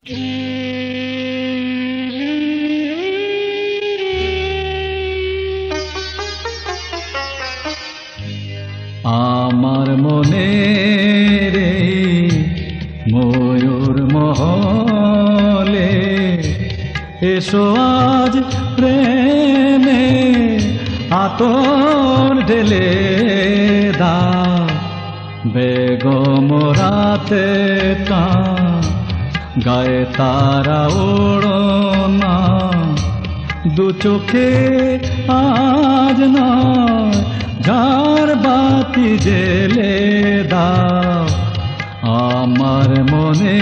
আমার মনে রে ময়ূর মহলে এসো আজ প্রেমে আতর ঢেলে দাও বেগম রাতে গায়ে তারা ওড়না দু চোখে আজ নয় ঝাড় বাতি জেলে দাও আমার মনে।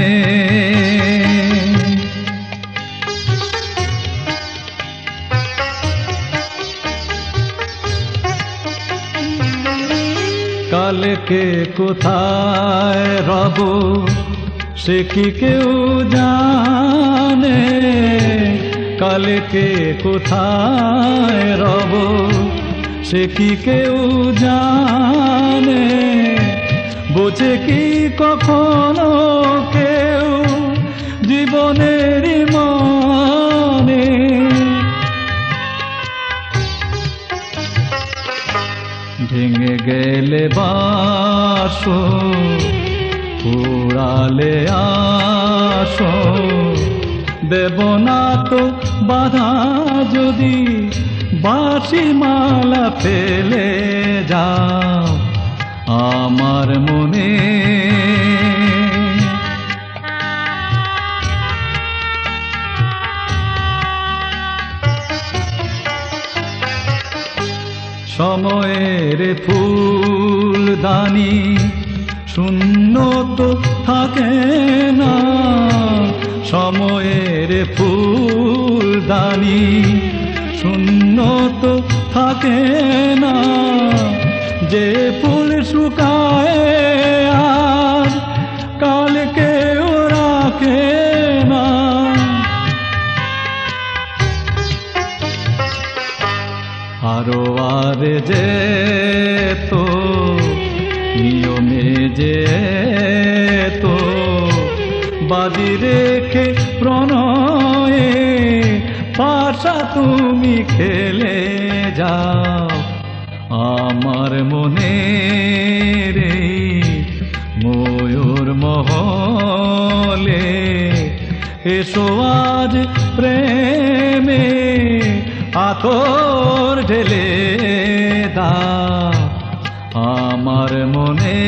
কালকে কোথায় রব সে কি কেউ জানে, কালকে কোথায় রব সে কি কেউ জানে, বোঝে কি কখনো কেউ জীবনের মানে। ভেঙে গেলে বাসো পুড়ালে আসো দেব না তো বাধা যদি বাঁশি মালা ফেলে যাও আমার মনে। সময়ের ফুলদানি শূন্য তো থাকে না, সময়ের ফুলদানি শূন্য তো থাকে না, যে ফুল শুকায় আর কালকে রাখে না। আরো আর যে তো নিয়মে যে তো বাজি রেখে প্রণয়ে পাশা তুমি খেলে যাও আমার মনে রে ময়ূর মহলে এসো আজ প্রেমে আতর ঢেলে দাও আমার মনে।